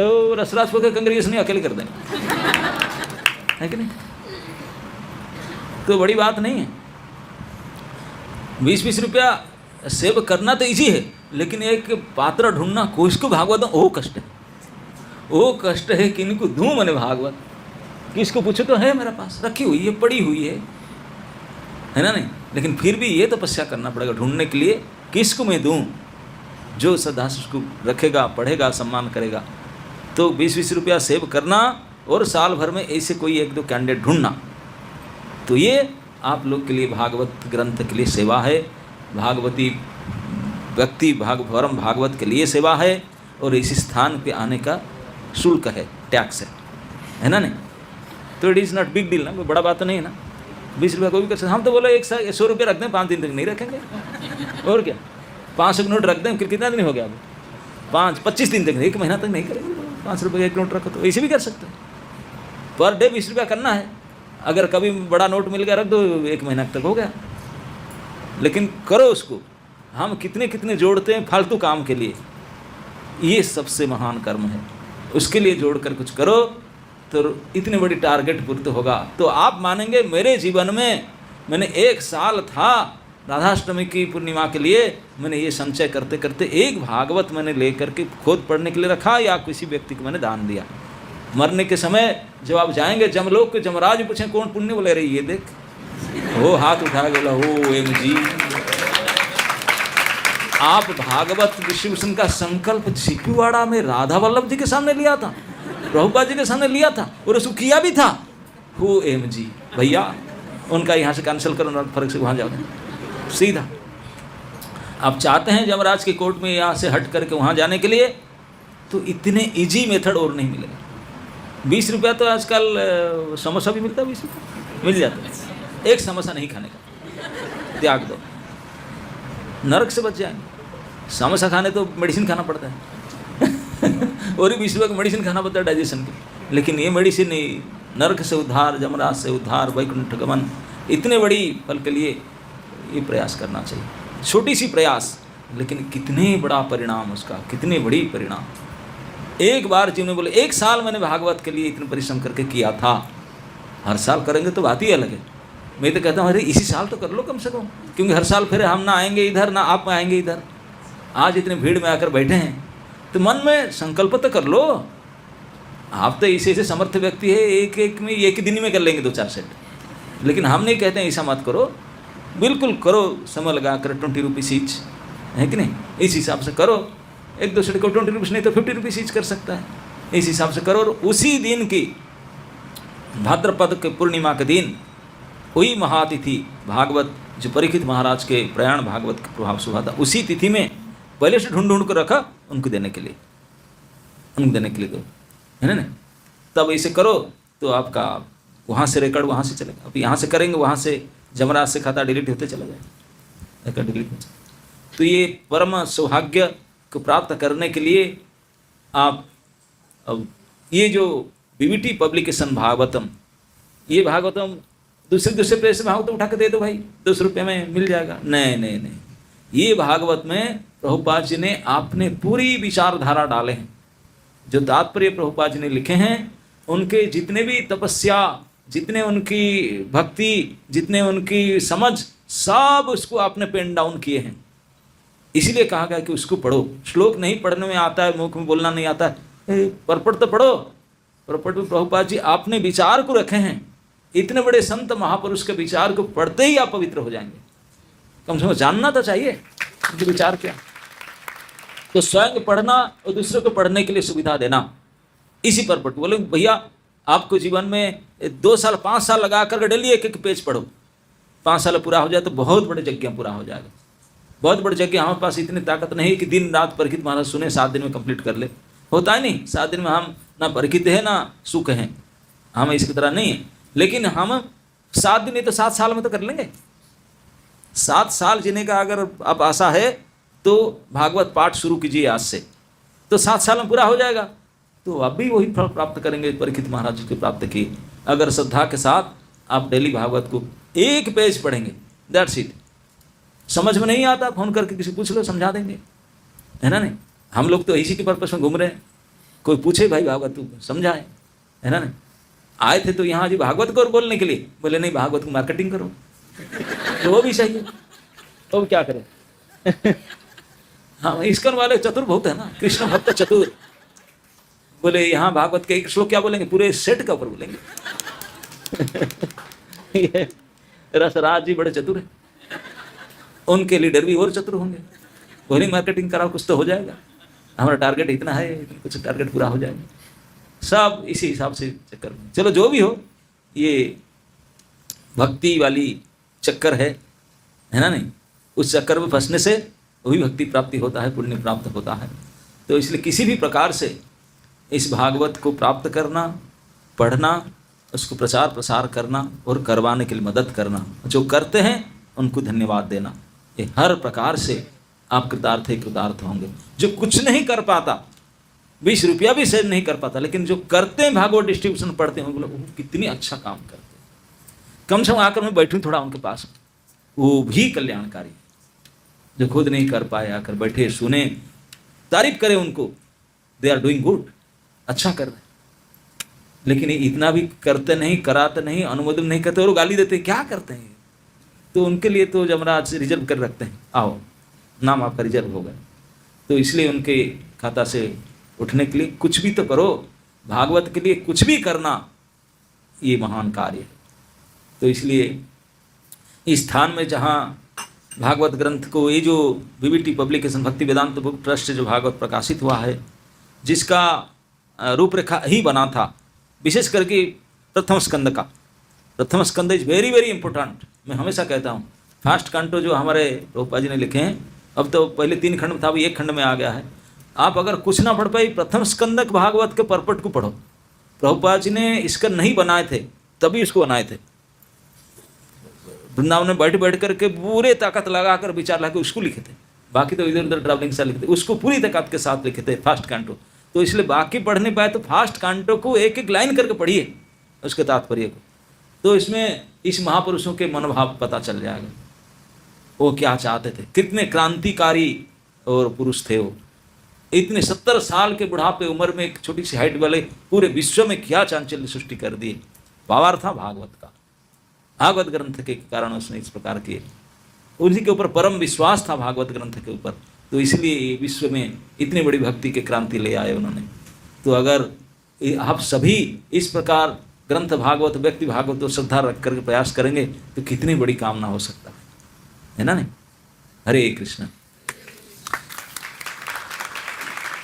और रसराजपुर के कांग्रेगेशन अकेले कर देंगे, है कि नहीं? तो बड़ी बात नहीं है। 20-20 रुपया सेव करना तो इजी है, लेकिन एक पात्र ढूंढना, किसको भागवत वो कष्ट है। वो कष्ट है कि इनको दूँ मैंने भागवत, किसको पूछो तो है मेरे पास, रखी हुई है, पड़ी हुई है ना, नहीं? लेकिन फिर भी ये तपस्या करना पड़ेगा ढूंढने के लिए, किसको मैं दूँ जो श्रद्धा से उसको रखेगा, पढ़ेगा, सम्मान करेगा। तो 20-20 रुपया सेव करना और साल भर में ऐसे कोई 1-2 कैंडिडेट ढूंढना, तो ये आप लोग के लिए भागवत ग्रंथ के लिए सेवा है। भागवती व्यक्ति परम भागवत के लिए सेवा है, और इस स्थान पे आने का शुल्क है, टैक्स है ना, नहीं? तो it is not big deal ना, कोई बड़ा बात नहीं है ना। 20 रुपये को भी कर सकते। हम तो बोले 100 रुपये रख दें, 5 दिन तक नहीं रखेंगे, और क्या 500 नोट रख दें, कितना दिन हो गया अभी, 25 दिन तक, 1 महीना तक नहीं करेंगे। 5 रुपये का 1 नोट रखो, तो ऐसे भी कर सकते हैं। पर डे 20 रुपया करना है, अगर कभी बड़ा नोट मिल गया रख दो, 1 महीना तक हो गया। लेकिन करो उसको। हम कितने कितने जोड़ते हैं फालतू काम के लिए, ये सबसे महान कर्म है। उसके लिए जोड़कर कुछ करो तो इतनी बड़ी टारगेट पूर्त होगा। तो आप मानेंगे मेरे जीवन में मैंने 1 साल था राधाष्टमी की पूर्णिमा के लिए, मैंने ये संचय करते करते एक भागवत मैंने लेकर के खुद पढ़ने के लिए रखा, या किसी व्यक्ति को मैंने दान दिया। मरने के समय जब आप जाएंगे जमलोक के, जमराज पूछे कौन पुण्य, बोले रही ये देख, वो हाथ उठा बोला ओ एम जी। आप भागवत डिस्ट्रीब्यूशन का संकल्प छिपीवाड़ा में राधा वल्लभ जी के सामने लिया था, प्रभुपाद जी के सामने लिया था, और उसको किया भी था। हो एम जी भैया, उनका यहाँ से कैंसिल करो, फर्क से वहाँ जाओ सीधा। आप चाहते हैं जमराज के कोर्ट में यहाँ से हट करके वहाँ जाने के लिए, तो इतने इजी मेथड और नहीं मिलेगा। 20 रुपया तो आजकल समोसा भी मिलता है, 20 रुपया मिल जाता है। एक समोसा नहीं खाने का, त्याग दो, नरक से बच जाएंगे। समोसा खाने तो मेडिसिन खाना पड़ता है और 20 रुपये का मेडिसिन खाना पड़ता है डाइजेशन की। लेकिन ये मेडिसिन नहीं, नरक से उद्धार, जमराज से उद्धार, वैकुंठ गमन, इतने बड़ी फल के लिए ये प्रयास करना चाहिए। छोटी सी प्रयास, लेकिन कितने बड़ा परिणाम उसका, कितने बड़ी परिणाम। एक बार जीवन में बोले 1 साल मैंने भागवत के लिए इतने परिश्रम करके किया था, हर साल करेंगे तो बात ही अलग है। मैं तो कहता हूँ अरे इसी साल तो कर लो कम से कम, क्योंकि हर साल फिर हम ना आएंगे इधर, ना आप आएंगे इधर। आज इतने भीड़ में आकर बैठे हैं तो मन में संकल्प तो कर लो। आप तो ऐसे समर्थ व्यक्ति है, एक दिन में कर लेंगे 2-4 सेट, लेकिन हम नहीं कहते हैं ऐसा मत करो, बिल्कुल करो समय लगा कर 20 रुपीज़ ईच, है कि नहीं? इस हिसाब से करो। 1-2 सेट को 20 रुपीज़ नहीं तो 50 रुपीज़ ईच कर सकता है, इस हिसाब से करो। और उसी दिन की भाद्रपद के पूर्णिमा के दिन वही महातिथि भागवत जो परीक्षित महाराज के प्रयाण भागवत का प्रभाव सुहा था, उसी तिथि में पहले से ढूंढ कर रखा उनको देने के लिए, दो, है ना? तब ऐसे करो तो आपका वहाँ से रिकॉर्ड वहाँ से चलेगा। अब यहाँ से करेंगे, वहाँ से जमराज से खाता डिलीट होते चला जाएगा, डिलीट हो। तो ये परम सौभाग्य को प्राप्त करने के लिए आप अब ये जो बीवीटी पब्लिकेशन भागवतम, ये भागवतम दूसरे प्लेस में भागवतम उठा के दे दो भाई, 200 रुपये में मिल जाएगा। नहीं, ये भागवत में प्रभुपाद जी ने आपने पूरी विचारधारा डाले हैं। जो तात्पर्य प्रभुपाद जी ने लिखे हैं, उनके जितने भी तपस्या, जितने उनकी भक्ति, जितने उनकी समझ, सब उसको आपने पेन डाउन किए हैं। इसीलिए कहा गया कि उसको पढ़ो। श्लोक नहीं पढ़ने में आता है, मुख में बोलना नहीं आता है, परपट तो पढ़ो। परपट में प्रभुपाद जी आपने विचार को रखे हैं। इतने बड़े संत महापुरुष के विचार को पढ़ते ही आप पवित्र हो जाएंगे। कम से कम जानना तो चाहिए कि विचार क्या। तो स्वयं पढ़ना और दूसरों को पढ़ने के लिए सुविधा देना, इसी परपट। बोले भैया आपको जीवन में 2 साल 5 साल लगा कर डेली एक पेज पढ़ो, 5 साल पूरा हो जाए तो बहुत बड़े यज्ञ पूरा हो जाएगा। बहुत बड़े यज्ञ हमारे पास इतनी ताकत नहीं कि दिन रात परीक्षित महाराज सुने 7 दिन में कंप्लीट कर ले, होता है नहीं। 7 दिन में हम ना परीक्षित है ना सुख हैं, हम इसकी तरह नहीं है। लेकिन हम 7 दिन नहीं तो 7 साल में तो कर लेंगे। 7 साल जीने का अगर आप आशा है तो भागवत पाठ शुरू कीजिए आज से, तो 7 साल में पूरा हो जाएगा। तो अब भी वही फल प्राप्त करेंगे परीक्षित महाराज जी को प्राप्त किए। अगर श्रद्धा के साथ आप डेली भागवत को 1 पेज पढ़ेंगे, दैट्स इट। समझ में नहीं आता फोन करके किसी पूछ लो, समझा देंगे, है ना? नहीं, हम लोग तो इसी के पर्पस में घूम रहे हैं। कोई पूछे भाई भागवत तू समझाए, है ना? नहीं, आए थे तो यहाँ जी भागवत को बोलने के लिए, बोले नहीं भागवत को मार्केटिंग करो तो वो भी सही है, तो क्या करें हाँ, इस्कॉन वाले चतुर बहुत है ना, कृष्ण भक्त चतुर। बोले यहाँ भागवत के 1 श्लोक क्या बोलेंगे, पूरे सेट का ऊपर बोलेंगे रसराज जी बड़े चतुर है, उनके लीडर भी और चतुर होंगे। बोले मार्केटिंग कराओ, कुछ तो हो जाएगा, हमारा टारगेट इतना है, कुछ टारगेट पूरा हो जाएगा। सब इसी हिसाब से चक्कर में। चलो जो भी हो, ये भक्ति वाली चक्कर है ना? नहीं, उस चक्कर में फंसने से वही भक्ति प्राप्ति होता है, पुण्य प्राप्त होता है। तो इसलिए किसी भी प्रकार से इस भागवत को प्राप्त करना, पढ़ना, उसको प्रचार प्रसार करना और करवाने के लिए मदद करना, जो करते हैं उनको धन्यवाद देना, ये हर प्रकार से आप कृतार्थ ही कृतार्थ होंगे। जो कुछ नहीं कर पाता, 20 रुपया भी सेव नहीं कर पाता, लेकिन जो करते हैं भागवत डिस्ट्रीब्यूशन पढ़ते हैं, वो कितनी अच्छा काम करते हैं, कम से कम आकर मैं बैठूं थोड़ा उनके पास, वो भी कल्याणकारी। जो खुद नहीं कर पाए आकर बैठे सुने, तारीफ करें उनको, दे आर डूइंग गुड, अच्छा कर रहे हैं। लेकिन इतना भी करते नहीं, कराते नहीं, अनुमोदन नहीं करते और गाली देते, क्या करते हैं? तो उनके लिए तो जमराज रिजर्व कर रखते हैं, आओ नाम आपका रिजर्व होगा। तो इसलिए उनके खाता से उठने के लिए कुछ भी तो करो, भागवत के लिए कुछ भी करना ये महान कार्य है। तो इसलिए इस स्थान में जहाँ भागवत ग्रंथ को, ये जो बीबीटी पब्लिकेशन भक्ति वेदांत बुक ट्रस्ट से जो भागवत प्रकाशित हुआ है, जिसका रूपरेखा ही बना था, विशेष करके प्रथम स्कंद का। प्रथम स्कंद इज वेरी वेरी इंपॉर्टेंट। मैं हमेशा कहता हूँ, फर्स्ट कंटो जो हमारे प्रभुपाद जी ने लिखे हैं, अब तो पहले 3 खंड में था, अभी 1 खंड में आ गया है। आप अगर कुछ ना पढ़ पाए, प्रथम स्कंदक भागवत के परपट को पढ़ो। प्रभुपाद जी ने इसका नहीं बनाए थे, तभी इसको बनाए थे। वृंदावन में बैठ बैठ करके पूरे ताकत लगाकर विचार लगा उसको लिखे थे, बाकी तो इधर उधर ट्रैवलिंग से लिखे थे, उसको पूरी ताकत के साथ लिखे थे फर्स्ट कांटो। तो इसलिए बाकी पढ़ नहीं पाए, तो फर्स्ट कांटो को एक एक लाइन करके पढ़िए, उसके तात्पर्य को, तो इसमें इस महापुरुषों के मनोभाव पता चल जाएगा, वो क्या चाहते थे, कितने क्रांतिकारी और पुरुष थे वो। इतने 70 साल के बुढ़ापे उम्र में एक छोटी सी हाइट वाले पूरे विश्व में क्या चांचल्य सृष्टि कर दिए। पावर था भागवत का, भागवत ग्रंथ के कारण उसने इस प्रकार किए। उन्हीं के ऊपर परम विश्वास था भागवत ग्रंथ के ऊपर, तो इसलिए विश्व में इतनी बड़ी भक्ति की क्रांति ले आए उन्होंने। तो अगर आप सभी इस प्रकार ग्रंथ भागवत, व्यक्ति भागवत और श्रद्धा रख करके प्रयास करेंगे, तो कितनी बड़ी कामना हो सकता है ना? नहीं? हरे कृष्ण।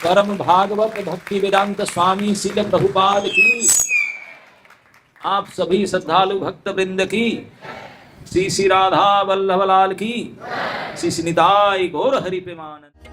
परम भागवत भक्ति वेदांत स्वामी श्रील प्रभुपाद की, आप सभी श्रद्धालु भक्त वृंद की, श्री श्री राधा वल्लभ लाल की, श्री श्री निताई गौर हरि प्रेमानंद।